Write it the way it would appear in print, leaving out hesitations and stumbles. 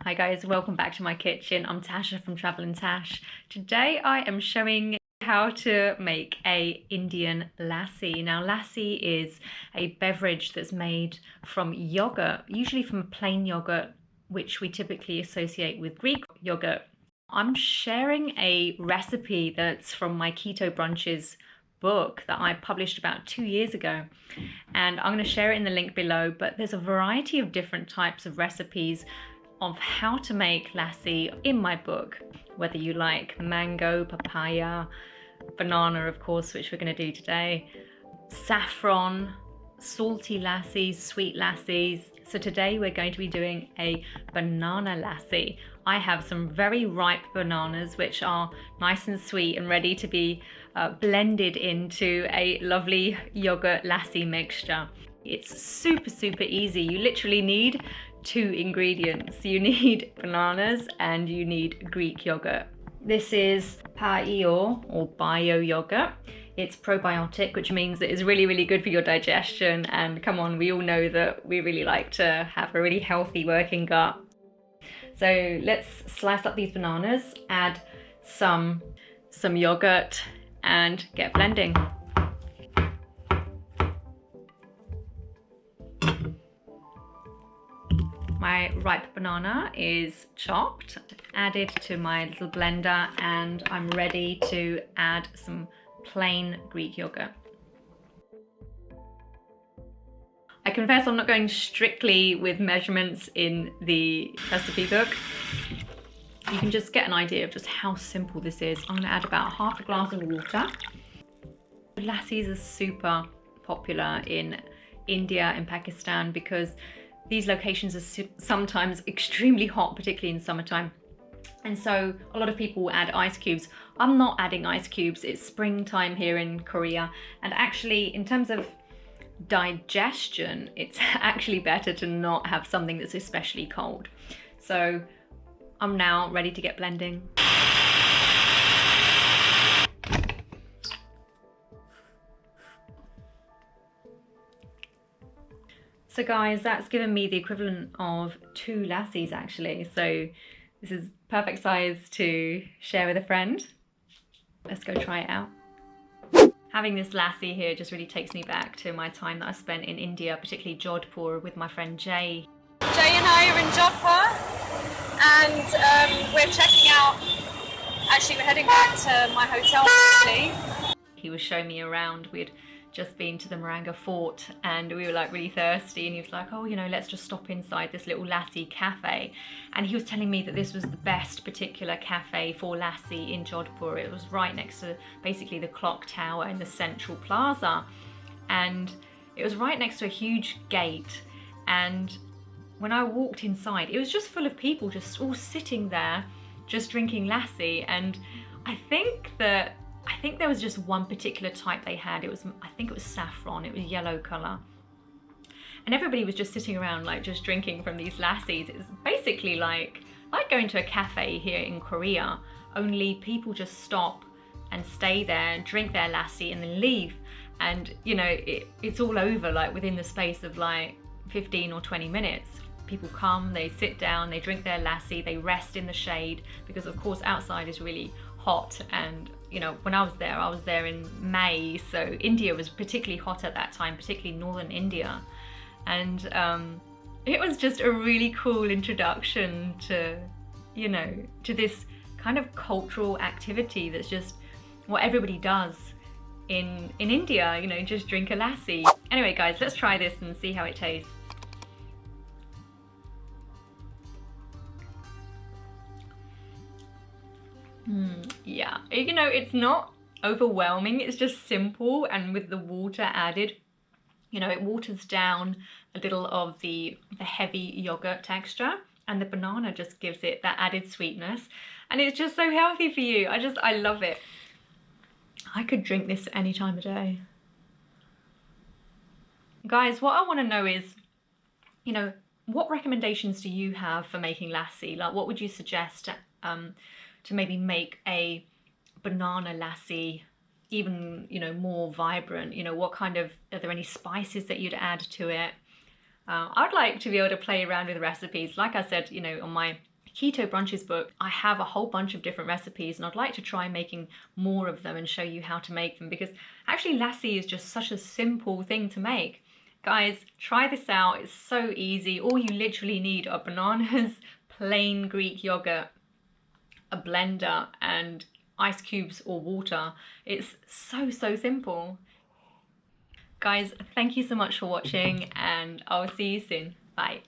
Hi guys, welcome back to my kitchen. I'm Tasha from Traveler Tash. Today I am showing how to make a Indian lassi. Now lassi is a beverage that's made from yogurt, usually from plain yogurt, which we typically associate with Greek yogurt. I'm sharing a recipe that's from my Keto Brunches book that I published about 2 years ago, and I'm going to share it in the link below. But there's a variety of different types of recipes of how to make lassi in my book, whether you like mango, papaya, banana of course, which we're going to do today, saffron, salty lassis, sweet lassis. So today we're going to be doing a banana lassi. I have some very ripe bananas which are nice and sweet and ready to be blended into a lovely yogurt lassi mixture. It's super easy. You literally need 2 ingredients. You need bananas and you need Greek yogurt. This is bio or bio yogurt. It's probiotic, which means that it's really good for your digestion. And come on, we all know that we really like to have a really healthy working gut. So let's slice up these bananas, add some yogurt and get blending. My ripe banana is chopped, added to my little blender, and I'm ready to add some plain Greek yogurt. I confess I'm not going strictly with measurements in the recipe book. You can just get an idea of just how simple this is. I'm going to add about half a glass of water. Lassis are super popular in India and Pakistan because these locations are sometimes extremely hot, particularly in summertime. And so a lot of people add ice cubes. I'm not adding ice cubes. It's springtime here in Korea. And actually, in terms of digestion, it's actually better to not have something that's especially cold. So I'm now ready to get blending. So guys, that's given me the equivalent of 2 lassis actually. So this is perfect size to share with a friend. Let's go try it out. Having this lassi here just really takes me back to my time that I spent in India, particularly Jodhpur, with my friend Jay. Jay and I are in Jodhpur and we're checking out, actually we're heading back to my hotel actually. He was showing me around. We'd just been to the Moringa fort and we were like really thirsty, and he was like, oh, you know, let's just stop inside this little lassi cafe. And he was telling me that this was the best particular cafe for lassi in Jodhpur. It was right next to basically the clock tower in the central plaza, and it was right next to a huge gate. And when I walked inside, it was just full of people just all sitting there just drinking lassi. And I think there was just one particular type they had. I think it was saffron. It was yellow color. And everybody was just sitting around like just drinking from these lassis. It's basically like going to a cafe here in Korea, only people just stop and stay there and drink their lassi and then leave. And you know, it's all over like within the space of like 15 or 20 minutes. People come, they sit down, they drink their lassi, they rest in the shade, because of course outside is really hot. And you know, when I was there in May, so India was particularly hot at that time, particularly northern India. And it was just a really cool introduction to, you know, to this kind of cultural activity that's just what everybody does in India, you know, just drink a lassi. Anyway guys, let's try this and see how it tastes. Yeah, you know, it's not overwhelming, it's just simple, and with the water added, you know, it waters down a little of the heavy yogurt texture, and the banana just gives it that added sweetness, and it's just so healthy for you. I love it. I could drink this any time of day. Guys, what I want to know is, you know, what recommendations do you have for making lassi? Like, what would you suggest to maybe make a banana lassi even, you know, more vibrant? You know, what kind of, are there any spices that you'd add to it? I'd like to be able to play around with recipes. Like I said, you know, on my Keto Brunches book, I have a whole bunch of different recipes, and I'd like to try making more of them and show you how to make them, because actually lassi is just such a simple thing to make. Guys, try this out. It's so easy. All you literally need are bananas, plain Greek yogurt, a blender, and ice cubes or water. It's so simple. Guys, thank you so much for watching, and I'll see you soon. Bye.